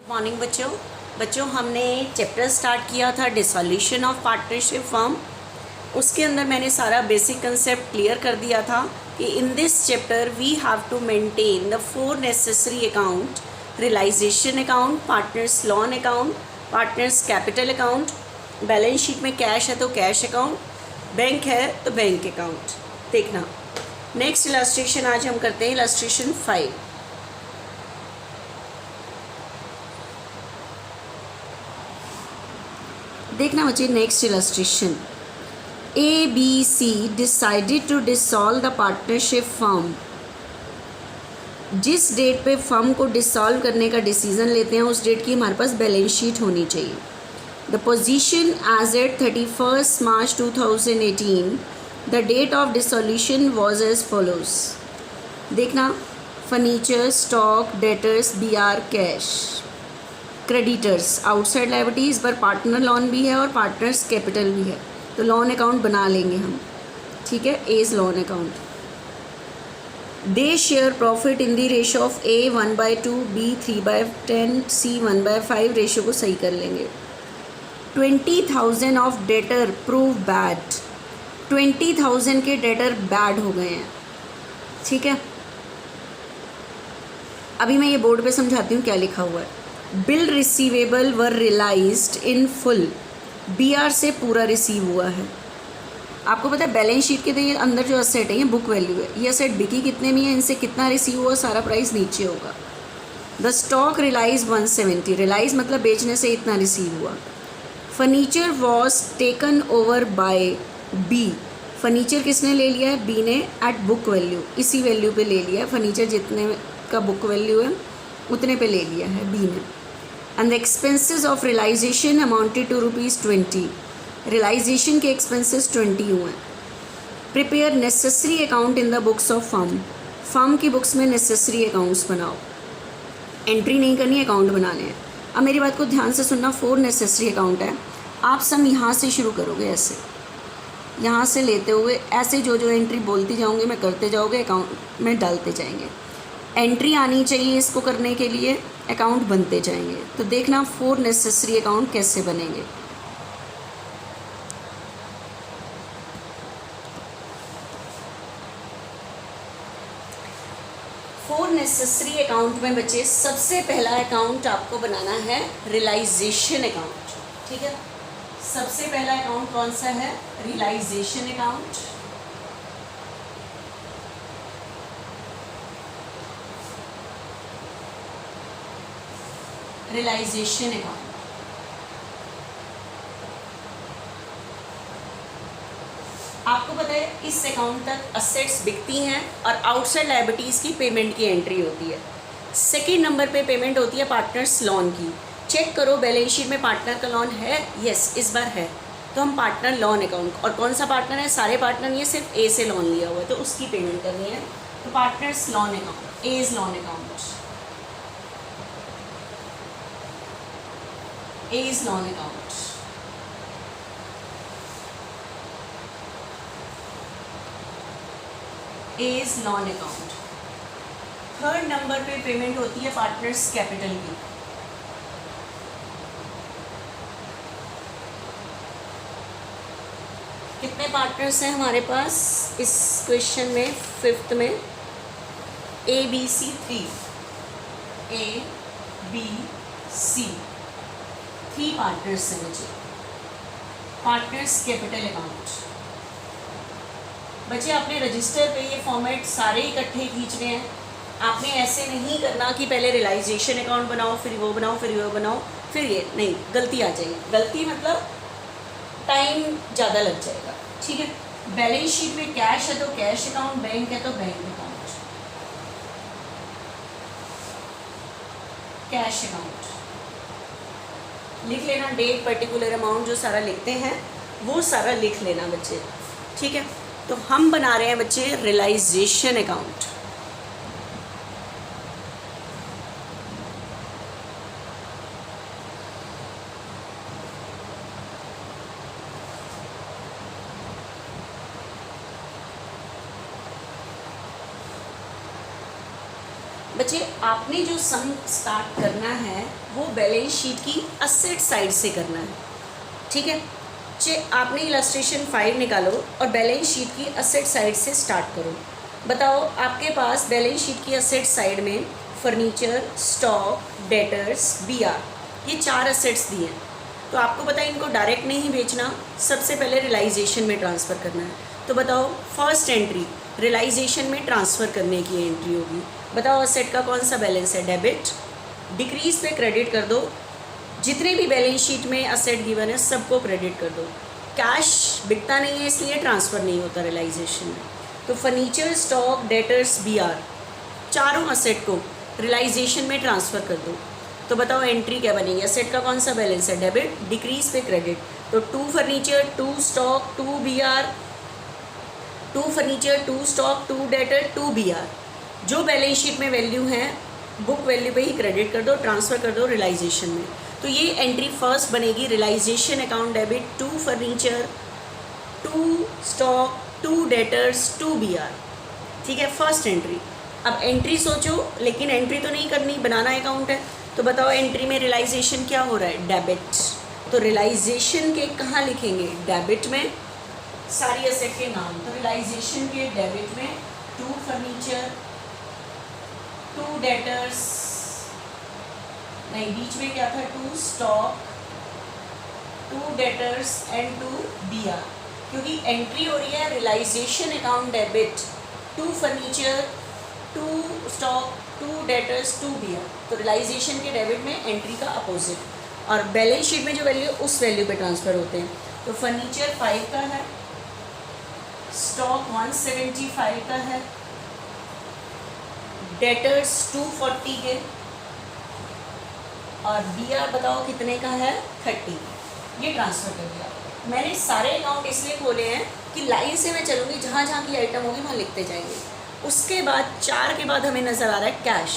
Morning बच्चों हमने chapter start किया था डिसोल्यूशन ऑफ पार्टनरशिप फर्म। उसके अंदर मैंने सारा बेसिक कंसेप्ट क्लियर कर दिया था कि in this chapter we have to maintain the 4 necessary account: realisation account, partners loan account, partners capital account, balance sheet में कैश है तो कैश अकाउंट, बैंक है तो बैंक अकाउंट। देखना नेक्स्ट इलस्ट्रेशन आज हम करते हैं इलस्ट्रेशन 5। देखना बच्चे next illustration, ABC decided to dissolve the partnership firm. जिस डेट पे फर्म को डिसॉल्व करने का डिसीजन लेते हैं उस डेट की हमारे पास बैलेंस शीट होनी चाहिए। The position as at 31 March 2018, the date of dissolution was as follows. देखना furniture, stock, debtors, BR, cash. Creditors outside liabilities पर पार्टनर लोन भी है और पार्टनर्स कैपिटल भी है, तो लोन अकाउंट बना लेंगे हम, ठीक है, A's loan account. They share profit in the ratio of A 1/2, B 3/10, C 1/5। Ratio को सही कर लेंगे। 20,000 ऑफ डेटर प्रूव बैड। 20,000 के डेटर बैड हो गए हैं, ठीक है। अभी मैं ये बोर्ड पे समझाती हूँ क्या लिखा हुआ है। Bill receivable were realised in full. BR से पूरा रिसीव हुआ है। आपको पता है बैलेंस शीट के ये अंदर जो असेट है ये बुक वैल्यू है। ये असेट बिकी कितने में है, इनसे कितना रिसीव हुआ, सारा प्राइस नीचे होगा। The stock realise 170। रियलाइज मतलब बेचने से इतना रिसीव हुआ। Furniture was taken over bye B। Furniture किसने ले लिया है, B ने, एट बुक वैल्यू, इसी वैल्यू पे ले लिया है। फर्नीचर जितने का बुक वैल्यू है उतने पे ले लिया है B ने। And the expenses of realisation amounted to ₹20। Realisation के एक्सपेंसेस 20 हुए। Prepare necessary account in the books of firm. Firm की बुक्स में नेसेसरी अकाउंट्स बनाओ। एंट्री नहीं करनी, अकाउंट बनाने हैं। अब मेरी बात को ध्यान से सुनना। 4 नेसेसरी अकाउंट है। आप सब यहाँ से शुरू करोगे, ऐसे यहाँ से लेते हुए ऐसे जो जो एंट्री बोलती जाऊँगी मैं करते जाओगे, अकाउंट में डालते जाएंगे। एंट्री आनी चाहिए इसको करने के लिए, अकाउंट बनते जाएंगे। तो देखना 4 नेसेसरी अकाउंट कैसे बनेंगे। फोर नेसेसरी अकाउंट में बच्चे सबसे पहला अकाउंट आपको बनाना है रियलाइजेशन अकाउंट, ठीक है। सबसे पहला अकाउंट कौन सा है, रियलाइजेशन अकाउंट। रियलाइजेशन अकाउंट आपको पता है इस अकाउंट तक असेट्स बिकती हैं और आउटसाइड लायबिलिटीज़ की पेमेंट की एंट्री होती है। सेकेंड नंबर पे पेमेंट होती है पार्टनर्स लोन की। चेक करो बैलेंस शीट में पार्टनर का लोन है, यस इस बार है, तो हम पार्टनर लोन अकाउंट, और कौन सा पार्टनर है, सारे पार्टनर, ये सिर्फ A से लोन लिया हुआ है तो उसकी पेमेंट करनी है, तो partners loan account, A's loan account, A's loan account. A's loan account. Third number पे पेमेंट होती है पार्टनर्स कैपिटल की। कितने पार्टनर्स हैं हमारे पास इस क्वेश्चन में, 5th में, ABC 3, ABC 3 पार्टनर्स हैं बच्चे। पार्टनर्स कैपिटल अकाउंट बच्चे आपने रजिस्टर पे ये फॉर्मेट सारे इकट्ठे खींचने हैं। आपने ऐसे नहीं करना कि पहले रियलाइजेशन अकाउंट बनाओ फिर वो बनाओ फिर वो बनाओ फिर ये, नहीं, गलती आ जाएगी। गलती मतलब टाइम ज़्यादा लग जाएगा, ठीक है। बैलेंस शीट में कैश है तो कैश अकाउंट, बैंक है तो बैंक अकाउंट, कैश अकाउंट लिख लेना। डेट, पर्टिकुलर अमाउंट जो सारा लिखते हैं वो सारा लिख लेना बच्चे, ठीक है। तो हम बना रहे हैं बच्चे रियलाइजेशन अकाउंट। बच्चे आपने जो सम स्टार्ट करना है वो बैलेंस शीट की असेट साइड से करना है, ठीक है। आपने इलस्ट्रेशन 5 निकालो और बैलेंस शीट की असेट साइड से स्टार्ट करो। बताओ आपके पास बैलेंस शीट की असेट साइड में फर्नीचर, स्टॉक, डेटर्स, बीआर, ये 4 असेट्स दिए हैं। तो आपको पता है इनको डायरेक्ट नहीं बेचना, सबसे पहले रियलाइजेशन में ट्रांसफ़र करना है। तो बताओ फर्स्ट एंट्री रियलाइजेशन में ट्रांसफ़र करने की एंट्री होगी। बताओ असेट का कौन सा बैलेंस है, डेबिट। डिक्रीज पे क्रेडिट कर दो, जितने भी बैलेंस शीट में असेट गिवन है सबको क्रेडिट कर दो। कैश बिकता नहीं है इसलिए ट्रांसफ़र नहीं होता रियलाइजेशन में। तो फर्नीचर, स्टॉक, डेटर्स, बीआर, चारों असेट को रियलाइजेशन में ट्रांसफ़र कर दो। तो बताओ एंट्री क्या बनेगी, असेट का कौन सा बैलेंस है, डेबिट। डिक्रीज पे क्रेडिट, तो 2 furniture, 2 stock, 2 BR, 2 furniture, 2 stock, 2 debtor, 2 BR. जो बैलेंस शीट में वैल्यू है बुक वैल्यू पे ही क्रेडिट कर दो, ट्रांसफ़र कर दो रियलाइजेशन में। तो ये एंट्री फर्स्ट बनेगी, realisation account debit, 2 furniture, 2 stock, 2 debtors, 2 BR, ठीक है, फर्स्ट एंट्री। अब एंट्री सोचो, लेकिन एंट्री तो नहीं करनी, बनाना अकाउंट है। तो बताओ एंट्री में रियलाइजेशन क्या हो रहा है, डेबिट। तो रियलाइजेशन के कहाँ लिखेंगे, डेबिट में सारी असेट के नाम। तो रियलाइजेशन के डेबिट में 2 फर्नीचर, 2 डेटर्स, नहीं बीच में क्या था, 2 स्टॉक, 2 डेटर्स एंड 2 बीआर। क्योंकि एंट्री हो रही है realisation account debit, 2 furniture, 2 stock, 2 debtors, 2 BR. तो रियलाइजेशन के डेबिट में एंट्री का अपोजिट, और बैलेंस शीट में जो वैल्यू उस वैल्यू पे ट्रांसफ़र होते हैं। तो फर्नीचर 5 का है, स्टॉक 175 का है, डेटर्स 240 के, और बीआर बताओ कितने का है, 30। ये ट्रांसफ़र कर दिया। मैंने सारे अकाउंट इसलिए खोले हैं कि लाइन से मैं चलूँगी, जहाँ जहाँ की आइटम होगी वहाँ लिखते जाएंगे। उसके बाद 4 के बाद हमें नज़र आ रहा है कैश।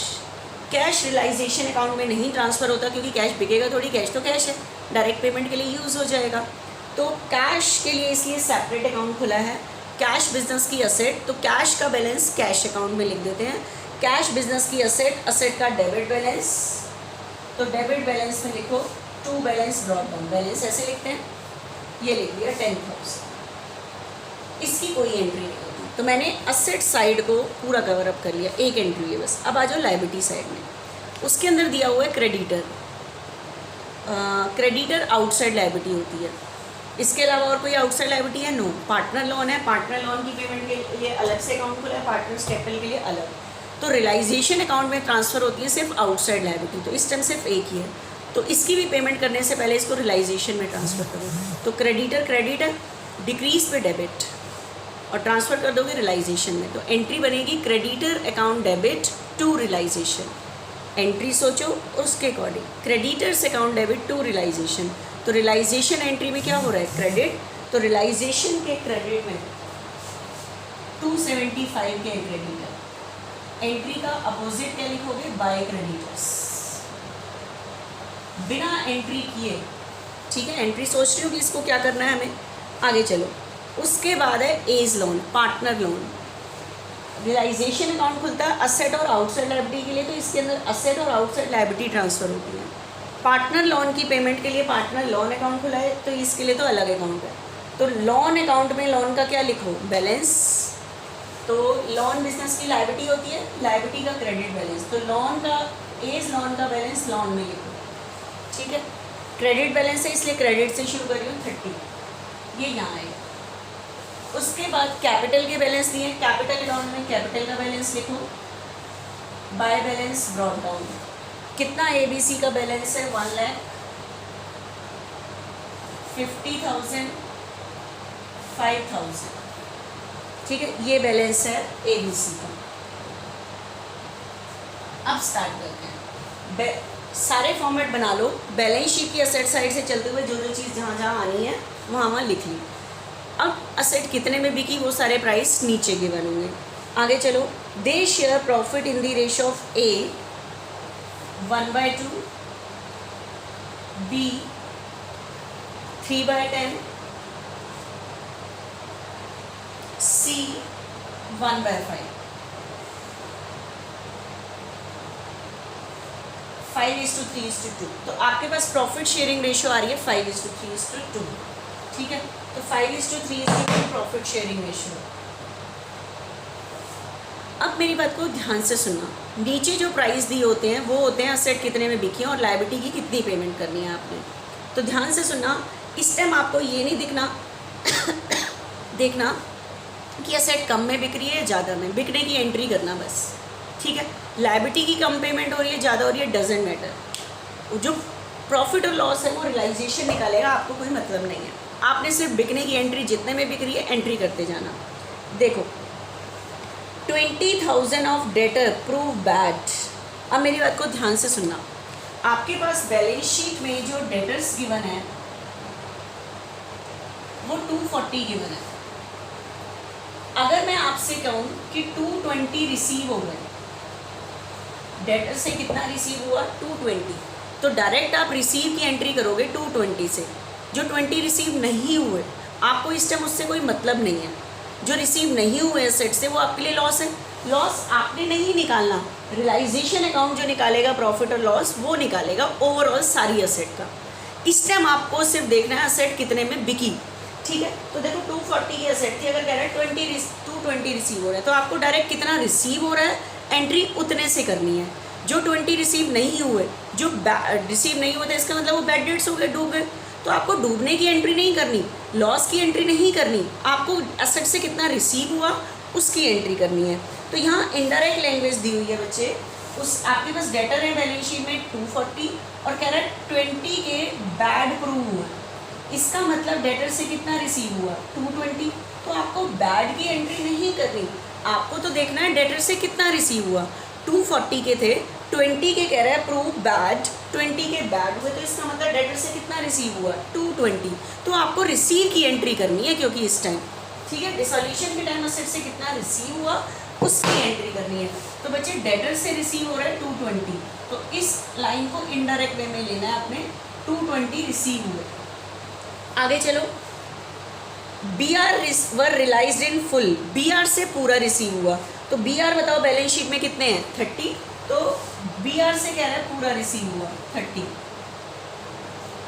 कैश रियलाइजेशन अकाउंट में नहीं ट्रांसफ़र होता, क्योंकि कैश बिकेगा थोड़ी, कैश तो कैश है, डायरेक्ट पेमेंट के लिए यूज़ हो जाएगा। तो कैश के लिए इसलिए सेपरेट अकाउंट खुला है, कैश बिजनेस की असेट। तो कैश का बैलेंस कैश अकाउंट में लिख देते हैं, कैश बिजनेस की असेट, असेट का डेबिट बैलेंस। तो डेबिट बैलेंस में लिखो 2 बैलेंस ब्रॉट डाउन, बैलेंस ऐसे लिखते हैं, ये लिख दिया 10,000। इसकी कोई एंट्री नहीं होती। तो मैंने असेट साइड को पूरा कवर अप कर लिया, एक एंट्री है बस। अब आ जाओ लायबिलिटी साइड में, उसके अंदर दिया हुआ है क्रेडिटर। क्रेडिटर आउटसाइड लायबिलिटी होती है, इसके अलावा और कोई आउटसाइड लायबिलिटी है, नो। पार्टनर लोन है, पार्टनर लोन की पेमेंट के लिए अलग से अकाउंट खुला है, पार्टनर्स कैपिटल के लिए अलग। तो रियलाइजेशन अकाउंट में ट्रांसफ़र होती है सिर्फ आउटसाइड लायबिलिटी, तो इस टाइम सिर्फ एक ही है। तो इसकी भी पेमेंट करने से पहले इसको रियलाइजेशन में ट्रांसफ़र करो। तो क्रेडिटर क्रेडिटर, डिक्रीज पे डेबिट, और ट्रांसफ़र कर दोगे रियलाइजेशन में। तो एंट्री बनेगी creditor account debit to realisation. Entry सोचो उसके according, creditors account debit to realisation. तो रियलाइजेशन एंट्री में क्या हो रहा है, क्रेडिट। तो रियलाइजेशन के क्रेडिट में 275 के क्रेडिटर। एंट्री का अपोजिट क्या लिखोगे, बाय क्रेडिटर्स, बिना एंट्री किए, ठीक है। एंट्री सोच रही हो कि इसको क्या करना है हमें, आगे चलो। उसके बाद है A's loan, partner loan. Realisation account खुलता है असेट और आउटसाइड लायबिलिटी के लिए, तो इसके अंदर असेट और आउटसाइड लायबिलिटी ट्रांसफ़र होती है। पार्टनर लोन की पेमेंट के लिए पार्टनर लोन अकाउंट खुला है, तो इसके लिए तो अलग अकाउंट है। तो लोन अकाउंट में लोन का क्या लिखो, बैलेंस। तो लोन बिजनेस की लायबिलिटी होती है, लायबिलिटी का क्रेडिट बैलेंस। तो लोन का, एज लोन का बैलेंस लोन में लिखो, ठीक है। क्रेडिट बैलेंस है इसलिए क्रेडिट से शुरू कर रही हूँ, 30, ये यहाँ आएगा। उसके बाद कैपिटल के बैलेंस दिए, कैपिटल अकाउंट में कैपिटल का बैलेंस लिखो, बाय बैलेंस ब्रॉट डाउन। कितना एबीसी का बैलेंस है, 1,50,000, 5,000, ठीक है। ये बैलेंस है एबीसी का। अब स्टार्ट करते हैं, सारे फॉर्मेट बना लो। बैलेंस शीट की असेट साइड से चलते हुए जो जो चीज़ जहाँ जहाँ आनी है वहाँ वहाँ लिख ली। अब असेट कितने में बिकी वो सारे प्राइस नीचे गिवन होंगे। आगे चलो, they share profit in the ratio of A 1/2, B 3/10, C 1/5। 5:3:2। तो आपके पास प्रॉफिट शेयरिंग रेशियो आ रही है 5:3:2। ठीक है, तो 5:3:2 प्रॉफिट शेयरिंग रेशियो। अब मेरी बात को ध्यान से सुनना, नीचे जो प्राइस दिए होते हैं वो होते हैं असेट कितने में बिकी है और लायबिलिटी की कितनी पेमेंट करनी है आपने। तो ध्यान से सुनना, इस टाइम आपको ये नहीं देखना कि असेट कम में बिक रही है या ज़्यादा में, बिकने की एंट्री करना बस। ठीक है, लायबिलिटी की कम पेमेंट हो रही है, ज़्यादा हो रही है, डजेंट मैटर। जो प्रॉफिट और लॉस है वो रियलाइजेशन निकालेगा, आपको कोई मतलब नहीं है। आपने सिर्फ बिकने की एंट्री, जितने में बिक रही है एंट्री करते जाना। देखो 20,000 ऑफ डेटर प्रूव बैड। अब मेरी बात को ध्यान से सुनना, आपके पास बैलेंस शीट में जो डेटर्स गिवन है वो 240 गिवन है। अगर मैं आपसे कहूँ कि 220 रिसीव हो गए, डेटर से कितना रिसीव हुआ 220, तो डायरेक्ट आप रिसीव की एंट्री करोगे 220 से। जो 20 रिसीव नहीं हुए, आपको इस टाइम उससे कोई मतलब नहीं है। जो रिसीव नहीं हुए एसेट से वो आपके लिए लॉस है। लॉस आपने नहीं निकालना, रियलाइजेशन अकाउंट जो निकालेगा प्रॉफिट और लॉस वो निकालेगा ओवरऑल सारी एसेट का। इस टाइम आपको सिर्फ देखना है एसेट कितने में बिकी। ठीक है, तो देखो 240 की एसेट थी, अगर कह रहा है 220 रिसीव हो रहा है तो आपको डायरेक्ट कितना रिसीव हो रहा है एंट्री उतने से करनी है। जो 20 रिसीव नहीं हुए, जो रिसीव नहीं हुए थे, इसका मतलब वो बैड डेट्स हो गए, डूब गए। तो आपको डूबने की एंट्री नहीं करनी, लॉस की एंट्री नहीं करनी, आपको एसेट से कितना रिसीव हुआ उसकी एंट्री करनी है। तो यहाँ इनडायरेक्ट लैंग्वेज दी हुई है बच्चे, उस आपके पास डेटर है बैलेंस शीट में 240 और कह रहा है 20 के बैड प्रूव हुआ। इसका मतलब डेटर से कितना रिसीव हुआ 220, तो आपको बैड की एंट्री नहीं करनी, आपको तो देखना है डेटर से कितना रिसीव हुआ। 240 के थे, 20 के कह रहा है प्रूव बैड, 20 के बैड हुए, तो इसका मतलब डेटर से कितना रिसीव हुआ 220। तो आपको रिसीव की एंट्री करनी है, क्योंकि इस टाइम ठीक है डिसोल्यूशन के टाइम असेट से कितना रिसीव हुआ उसकी एंट्री करनी है। तो बच्चे डेटर से रिसीव हो रहा है 220, तो इस लाइन को इनडायरेक्ट वे में लेना है आपने, 220 रिसीव हुए। आगे चलो, BR were realised in full, BR से पूरा रिसीव हुआ। तो BR बताओ बैलेंस शीट में कितने हैं 30, तो BR से कह रहा है पूरा रिसीव हुआ 30।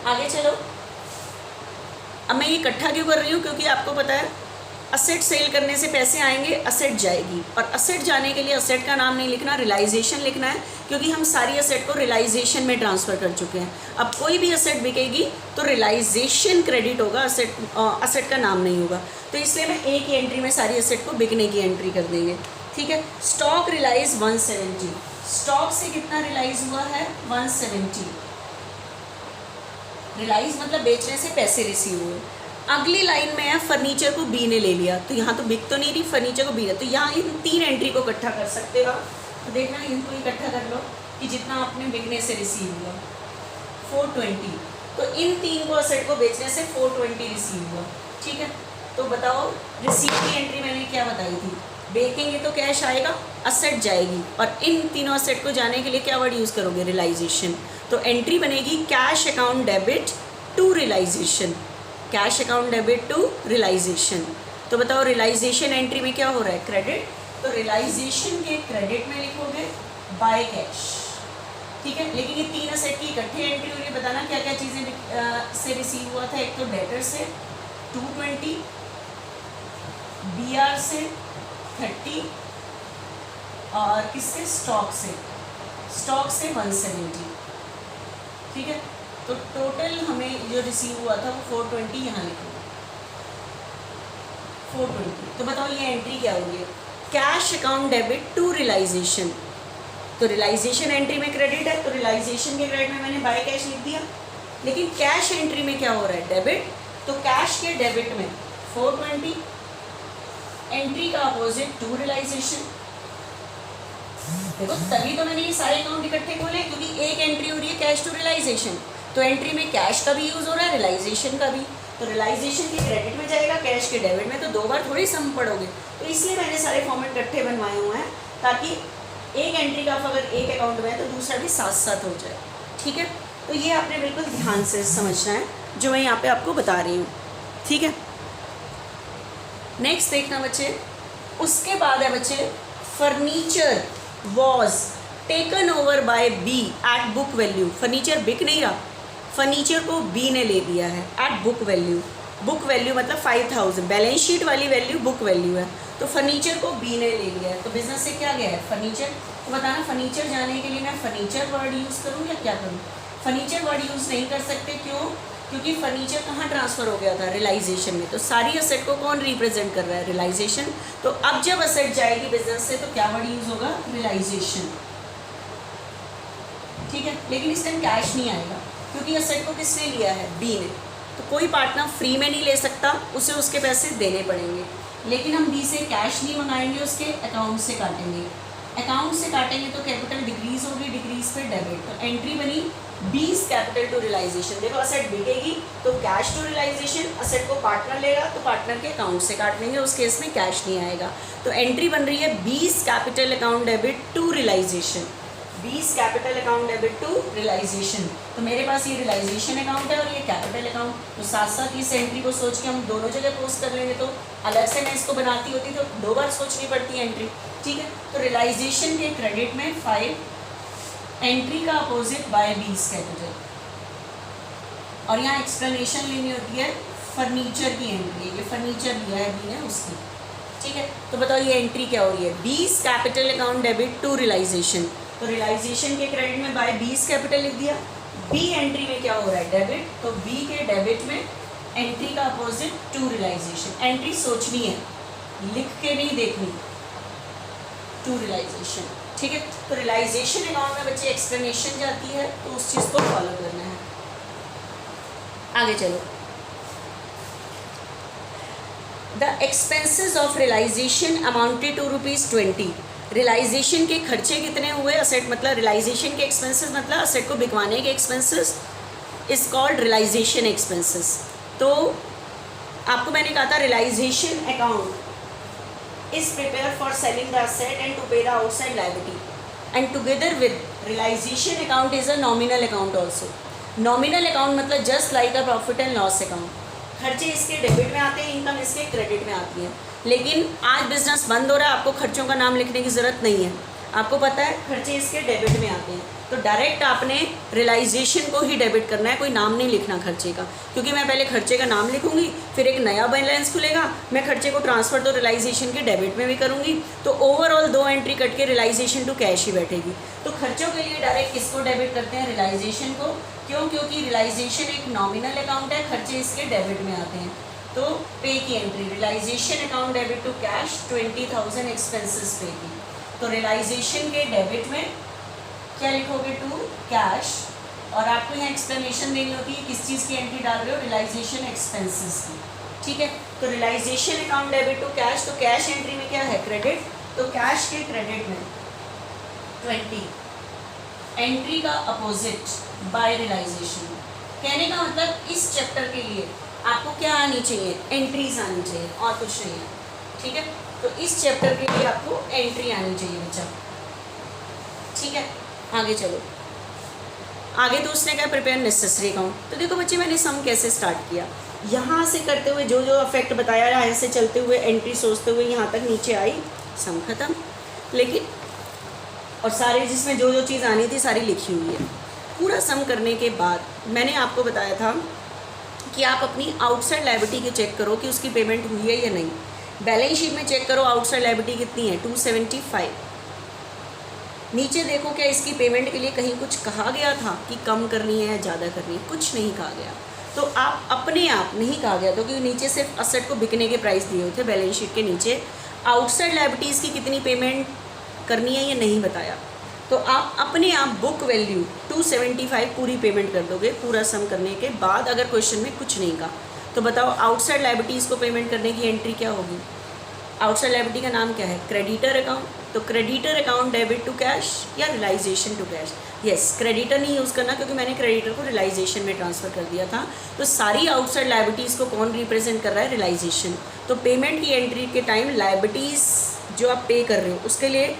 आगे चलो, अब मैं ये इकट्ठा क्यों कर रही हूँ, क्योंकि आपको पता है असेट सेल करने से पैसे आएंगे, असेट जाएगी, और असेट जाने के लिए असेट का नाम नहीं लिखना, रियलाइजेशन लिखना है, क्योंकि हम सारी असेट को रियलाइजेशन में ट्रांसफ़र कर चुके हैं। अब कोई भी असेट बिकेगी तो रियलाइजेशन क्रेडिट होगा, असेट का नाम नहीं होगा। तो इसलिए मैं एक ही एंट्री में सारी असेट को बिकने की एंट्री कर देंगे। ठीक है, स्टॉक रियलाइज 170, स्टॉक से कितना रियलाइज हुआ है 170, रियलाइज मतलब बेचने से पैसे रिसीव हुए। अगली लाइन में है फर्नीचर को बी ने ले लिया, तो यहाँ तो बिक तो नहीं रही, फर्नीचर को बी है, तो यहाँ इन 3 एंट्री को इकट्ठा कर सकते हो। तो देखना इनको इकट्ठा कर लो कि जितना आपने बिकने से रिसीव हुआ 420, तो इन 3 को असेट को बेचने से 420 रिसीव हुआ। ठीक है, तो बताओ रिसीव की एंट्री मैंने क्या बताई थी, बेचेंगे तो कैश आएगा, असेट जाएगी, और इन तीनों असेट को जाने के लिए क्या वर्ड यूज़ करोगे रियलाइजेशन। तो एंट्री बनेगी cash account debit to realisation, cash account debit to realisation. तो बताओ रियलाइजेशन एंट्री में क्या हो रहा है क्रेडिट, तो रियलाइजेशन के क्रेडिट में लिखोगे बाय कैश। ठीक है, लेकिन ये 3 असेट की इकट्ठी एंट्री हो रही है, बताना क्या क्या चीज़ें से रिसीव हुआ था। एक तो डेटर से 220, BR से 30 और किससे स्टॉक से 170। ठीक है, तो टोटल हमें जो रिसीव हुआ था वो 420, यहाँ लिखो 420। तो बताओ ये एंट्री क्या होगी, cash account debit to realisation. तो रियलाइजेशन एंट्री में क्रेडिट है, तो रियलाइजेशन के क्रेडिट में मैंने बाय कैश लिख दिया, लेकिन कैश एंट्री में क्या हो रहा है डेबिट, तो कैश के डेबिट में 420, एंट्री का अपोजिट टू रियलाइजेशन। देखो तभी तो मैंने ये सारे अकाउंट इकट्ठे खोले, क्योंकि एक एंट्री हो रही है कैश टू रियलाइजेशन, तो एंट्री में कैश का भी यूज़ हो रहा है, रियलाइजेशन का भी। तो रियलाइजेशन के क्रेडिट में जाएगा, कैश के डेबिट में, तो 2 बार थोड़ी सम पड़ोगे। तो इसलिए मैंने सारे फॉर्मेट इकट्ठे बनवाए हुए हैं, ताकि एक एंट्री का अगर एक अकाउंट में है तो दूसरा भी साथ साथ हो जाए। ठीक है, तो ये आपने बिल्कुल ध्यान से समझना है जो मैं यहाँ पे आपको बता रही हूँ। ठीक है, नेक्स्ट देखना बच्चे, उसके बाद है बच्चे furniture was taken over by B at book value. Furniture बिक नहीं रहा, फर्नीचर को बी ने ले लिया है at book value. Book value मतलब 5000, बैलेंस शीट वाली वैल्यू बुक वैल्यू है, तो फर्नीचर को बी ने ले लिया है। तो बिजनेस से क्या गया है? फर्नीचर। तो बताना फर्नीचर जाने के लिए मैं फर्नीचर वर्ड यूज़ करूँ या क्या करूँ? फर्नीचर वर्ड यूज़ नहीं कर सकते, क्यों? क्योंकि फर्नीचर कहाँ ट्रांसफ़र हो गया था? रियलाइजेशन में। तो सारी असेट को कौन रिप्रेजेंट कर रहा है? रियलाइजेशन। तो अब जब असेट जाएगी बिजनेस से तो क्या वर्ड यूज़ होगा? रियलाइजेशन। ठीक है, लेकिन इस टाइम कैश नहीं आएगा क्योंकि असेट को किसने लिया है? बी ने। तो कोई पार्टनर फ्री में नहीं ले सकता, उसे उसके पैसे देने पड़ेंगे। लेकिन हम बी से कैश नहीं मंगाएंगे, उसके अकाउंट से काटेंगे। अकाउंट से काटेंगे तो कैपिटल डिक्रीज होगी, डिक्रीज पे डेबिट। तो एंट्री बनी बीस कैपिटल टू रियलाइजेशन। देखो असेट बिकेगी तो कैश टू रियलाइजेशन, असेट को पार्टनर लेगा तो पार्टनर के अकाउंट से काट लेंगे, उस केस में कैश नहीं आएगा। तो एंट्री बन रही है 20 capital account debit to realisation. 20 capital account debit to realisation. तो मेरे पास ये रियलाइजेशन अकाउंट है और ये कैपिटल अकाउंट। तो साथ साथ इस एंट्री को सोच के हम दोनों जगह पोस्ट कर लेंगे। तो अलग से मैं इसको बनाती होती तो 2 बार सोचनी पड़ती है एंट्री। ठीक है, तो रियलाइजेशन के क्रेडिट में 5, एंट्री का अपोजिट बाय 20 कैपिटल। और यहाँ एक्सप्लेनेशन लेनी होती है फर्नीचर की एंट्री। ये फर्नीचर लिया है बी ने उसकी। ठीक है, तो बताओ ये एंट्री क्या हो रही है? 20 capital account debit to realisation. तो रियलाइजेशन के क्रेडिट में बाय 20 कैपिटल लिख दिया। बी एंट्री में क्या हो रहा है? डेबिट। तो बी के डेबिट में एंट्री का अपोजिट टू रियलाइजेशन। एंट्री सोचनी है, लिख के नहीं देखनी। To realisation. ठीक है, तो रियलाइजेशन अकाउंट में बच्चे एक्सप्लेनेशन जाती है तो उस चीज़ को फॉलो करना है। आगे चलो। The expenses of realisation amounted to ₹20। Realisation के खर्चे कितने हुए? असेट मतलब रियलाइजेशन के एक्सपेंसेस मतलब असेट को बिकवाने के expenses is called realisation expenses. तो आपको मैंने कहा था realisation account is prepare for selling the asset and to pay the outside liability and together with realisation account is a nominal account also. Nominal account मतलब just like a profit and loss account. खर्चे इसके debit में आते हैं, income इसके credit में आती है। लेकिन आज बिजनेस बंद हो रहा है, आपको खर्चों का नाम लिखने की ज़रूरत नहीं है। आपको पता है खर्चे इसके डेबिट में आते हैं, तो डायरेक्ट आपने रियलाइजेशन को ही डेबिट करना है, कोई नाम नहीं लिखना खर्चे का। क्योंकि मैं पहले खर्चे का नाम लिखूंगी, फिर एक नया बैलेंस खुलेगा, मैं खर्चे को ट्रांसफ़र तो रियलाइजेशन के डेबिट में भी करूँगी, तो ओवरऑल 2 एंट्री कट के रियलाइजेशन टू कैश ही बैठेगी। तो खर्चों के लिए डायरेक्ट किसको डेबिट करते हैं? रियलाइजेशन को। क्यों? क्योंकि रियलाइजेशन एक नॉमिनल अकाउंट है, खर्चे इसके डेबिट में आते हैं। तो पे की entry realisation account debit to cash 20,000 expenses pay की। तो रियलाइजेशन के डेबिट में क्या लिखोगे? To cash. और आपको यहाँ एक्सप्लेनेशन देनी होती है किस चीज़ की एंट्री डाल रहे हो? रियलाइजेशन एक्सपेंसेस की। ठीक है, तो realization account debit to cash, तो कैश एंट्री में क्या है? क्रेडिट। तो कैश के क्रेडिट में 20, एंट्री का अपोजिट बाय रियलाइजेशन। कहने का मतलब इस चैप्टर के लिए आपको क्या आनी चाहिए? एंट्रीज आनी चाहिए और कुछ नहीं है। ठीक है, तो इस चैप्टर के लिए आपको एंट्री आनी चाहिए बच्चा। ठीक है, आगे चलो। आगे तो उसने कहा प्रिपेयर नेसेसरी अकाउंट। तो देखो बच्चे मैंने सम कैसे स्टार्ट किया, यहाँ से करते हुए जो जो अफेक्ट बताया, यहाँ से चलते हुए एंट्री सोचते हुए यहाँ तक नीचे आई, सम खत्म। लेकिन और सारे जिसमें जो जो चीज़ आनी थी सारी लिखी हुई है। पूरा सम करने के बाद मैंने आपको बताया था कि आप अपनी आउटसाइड लायबिलिटी के चेक करो कि उसकी पेमेंट हुई है या नहीं। बैलेंस शीट में चेक करो आउटसाइड लायबिलिटी कितनी है? 275। नीचे देखो क्या इसकी पेमेंट के लिए कहीं कुछ कहा गया था कि कम करनी है या ज़्यादा करनी है? कुछ नहीं कहा गया। तो आप अपने आप नहीं कहा गया, तो क्योंकि नीचे सिर्फ असेट को बिकने के प्राइस दिए हुए थे। बैलेंस शीट के नीचे आउटसाइड लायबिलिटीज़ की कितनी पेमेंट करनी है ये नहीं बताया। तो आप अपने आप बुक वैल्यू 275 पूरी पेमेंट कर दोगे पूरा सम करने के बाद। अगर क्वेश्चन में कुछ नहीं कहा तो बताओ आउटसाइड लायबिलिटीज़ को पेमेंट करने की एंट्री क्या होगी? आउटसाइड लायबिलिटी का नाम क्या है? Creditor account. तो creditor account debit to cash या realisation to cash? Yes, creditor नहीं यूज़ करना क्योंकि मैंने क्रेडिटर को रियलाइजेशन में ट्रांसफ़र कर दिया था। तो सारी आउटसाइड लायबिलिटीज़ को कौन रिप्रेजेंट कर रहा है? रियलाइजेशन। तो पेमेंट की एंट्री के टाइम लायबिलिटीज़ जो आप पे कर रहे हो उसके लिए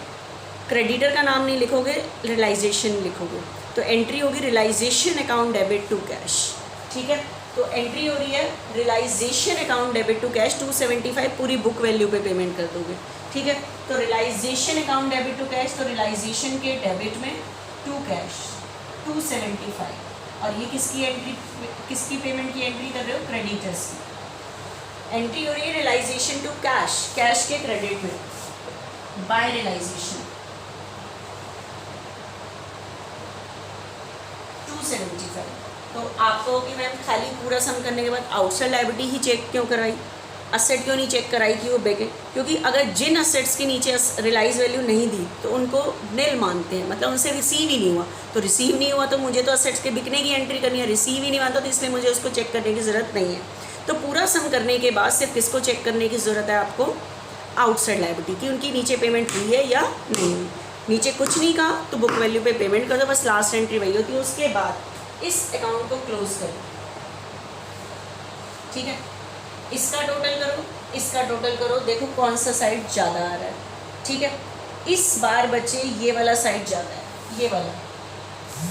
क्रेडिटर का नाम नहीं लिखोगे, रियलाइजेशन लिखोगे। तो एंट्री होगी realization account debit to cash. ठीक है, तो एंट्री हो रही है realisation account debit to cash 275 पूरी बुक वैल्यू पे पेमेंट कर दोगे। ठीक है, तो realization account debit to cash, तो रियलाइजेशन के डेबिट में टू कैश 275, और ये किसकी एंट्री, किसकी पेमेंट की एंट्री कर रहे हो, क्रेडिटर्स की एंट्री हो रही है रियलाइजेशन टू कैश, कैश के क्रेडिट में बाय रियलाइजेशन 275। तो आपको कि मैम खाली पूरा सम करने के बाद आउटसाइड लायबिलिटी ही चेक क्यों कराई, असेट क्यों नहीं चेक कराई कि वो बेके, क्योंकि अगर जिन असेट्स के नीचे रियलाइज वैल्यू नहीं दी तो उनको नील मानते हैं, मतलब उनसे रिसीव ही नहीं हुआ, तो रिसीव नहीं हुआ तो मुझे तो असेट्स के बिकने की एंट्री करनी है, रिसीव ही नहीं हुआ तो इसलिए मुझे उसको चेक करने की ज़रूरत नहीं है। तो पूरा सम करने के बाद सिर्फ किसको चेक करने की ज़रूरत है आपको, आउटसाइड लायबिलिटी, कि उनकी नीचे पेमेंट हुई है या नहीं हुई। नीचे कुछ नहीं कहा तो बुक वैल्यू पे पेमेंट कर दो, बस लास्ट एंट्री वही होती है। उसके बाद इस अकाउंट को क्लोज करो, ठीक है, इसका टोटल करो, इसका टोटल करो, देखो कौन सा साइड ज़्यादा आ रहा है, ठीक है। इस बार बच्चे ये वाला साइड ज़्यादा है, ये वाला